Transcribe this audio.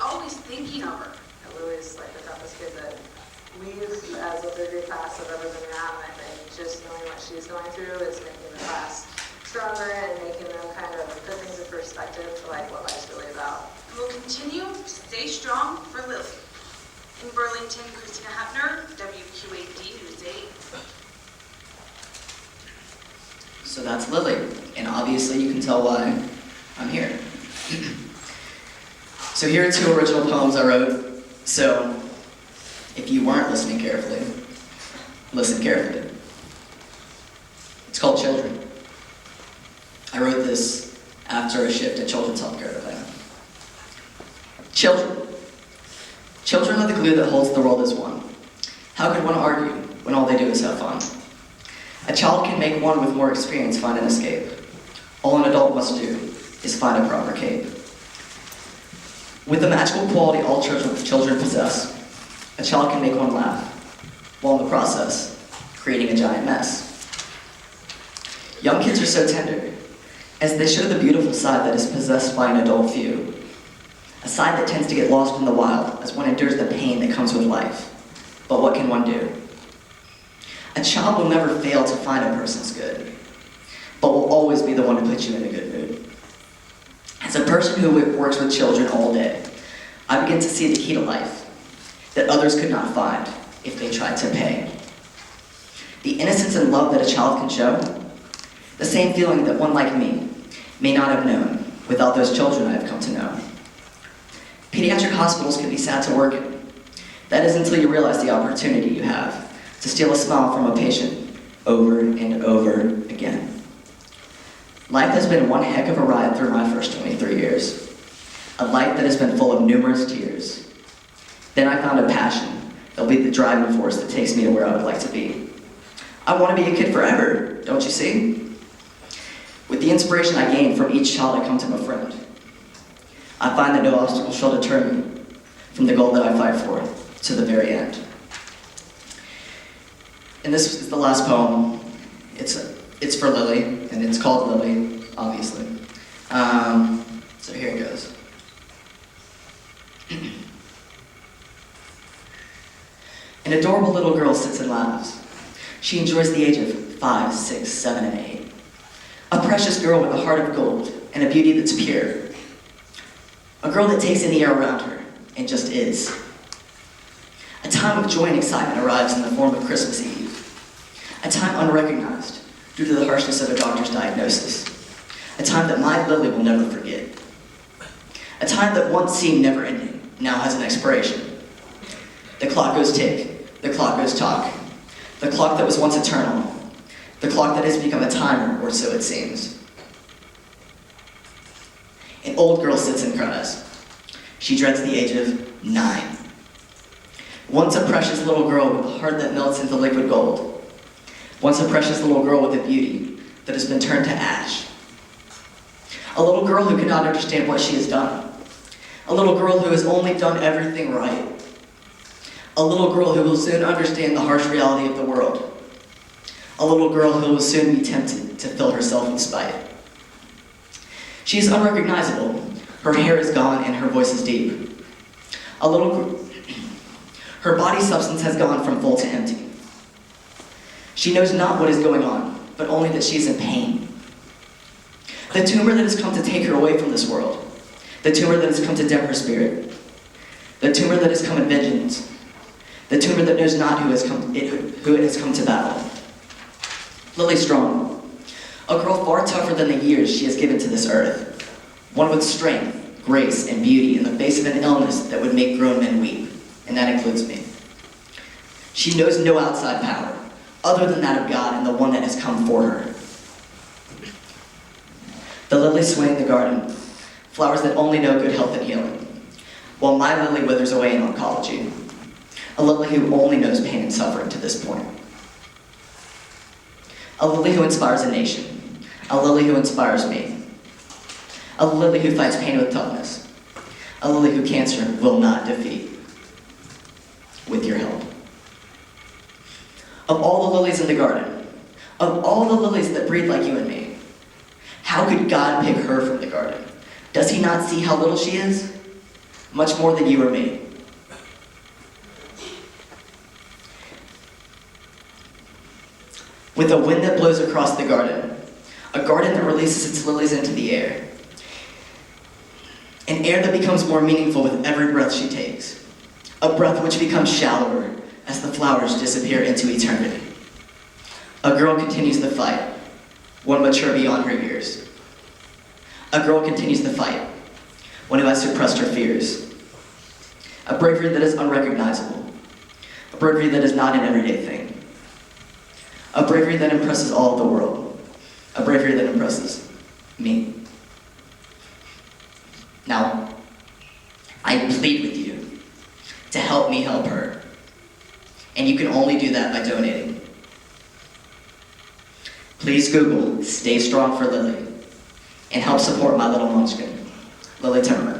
always thinking of her. Lily's like the toughest kid that we've, as a third grade class, have ever been around. And I think just knowing what she's going through is making the class stronger and making them kind of put things in perspective to like what life's really about. And we'll continue to stay strong for Lily. In Burlington, Christina Hepner, WQAD News 8. So that's Lily, and obviously you can tell why I'm here. So here are 2 original poems I wrote. So if you weren't listening carefully, listen carefully. It's called Children. I wrote this after a shift at Children's Healthcare Plan. Children. Children are the glue that holds the world as one. How could one argue when all they do is have fun? A child can make one with more experience find an escape. All an adult must do is find a proper cape. With the magical quality all children possess, a child can make one laugh, while in the process, creating a giant mess. Young kids are so tender, as they show the beautiful side that is possessed by an adult few. A side that tends to get lost in the wild as one endures the pain that comes with life. But what can one do? A child will never fail to find a person's good, but will always be the one to put you in a good mood. As a person who works with children all day, I begin to see the key to life that others could not find if they tried to pay. The innocence and love that a child can show, the same feeling that one like me may not have known without those children I have come to know. Pediatric hospitals can be sad to work in. That is until you realize the opportunity you have to steal a smile from a patient over and over again. Life has been one heck of a ride through my first 23 years. A life that has been full of numerous tears. Then I found a passion that will be the driving force that takes me to where I would like to be. I want to be a kid forever, don't you see? With the inspiration I gain from each child I come to befriend, I find that no obstacle shall deter me from the goal that I fight for to the very end. And this is the last poem. It's for Lily, and it's called Lily, obviously. So here it goes. An adorable little girl sits and laughs. She enjoys the age of 5, 6, 7, and 8. A precious girl with a heart of gold and a beauty that's pure. A girl that takes in the air around her and just is. A time of joy and excitement arrives in the form of Christmas Eve. A time unrecognized due to the harshness of a doctor's diagnosis. A time that my Lily will never forget. A time that once seemed never-ending, now has an expiration. The clock goes tick, the clock goes talk. The clock that was once eternal. The clock that has become a timer, or so it seems. An old girl sits and cries. She dreads the age of 9. Once a precious little girl with a heart that melts into liquid gold. Once a precious little girl with a beauty that has been turned to ash. A little girl who cannot understand what she has done. A little girl who has only done everything right. A little girl who will soon understand the harsh reality of the world. A little girl who will soon be tempted to fill herself with spite. She is unrecognizable. Her hair is gone and her voice is deep. Her body substance has gone from full to empty. She knows not what is going on, but only that she is in pain. The tumor that has come to take her away from this world. The tumor that has come to dim her spirit. The tumor that has come in vengeance. The tumor that knows not who it has come to battle. Lily Strong, a girl far tougher than the years she has given to this earth. One with strength, grace, and beauty in the face of an illness that would make grown men weep, and that includes me. She knows no outside power, other than that of God and the one that has come for her. The lilies sway in the garden, flowers that only know good health and healing, while my lily withers away in oncology, a lily who only knows pain and suffering to this point. A lily who inspires a nation, a lily who inspires me, a lily who fights pain with toughness, a lily who cancer will not defeat, with your help. Of all the lilies in the garden, of all the lilies that breathe like you and me, how could God pick her from the garden? Does he not see how little she is? much more than you or me. With a wind that blows across the garden, a garden that releases its lilies into the air, an air that becomes more meaningful with every breath she takes, a breath which becomes shallower as the flowers disappear into eternity. A girl continues the fight, one mature beyond her years. A girl continues the fight, one who has suppressed her fears. A bravery that is unrecognizable, a bravery that is not an everyday thing. A bravery that impresses all of the world, a bravery that impresses me. Now, I plead with you to help me help her, and you can only do that by donating. Please Google "Stay Strong for Lily" and help support my little munchkin, Lily Timmerman.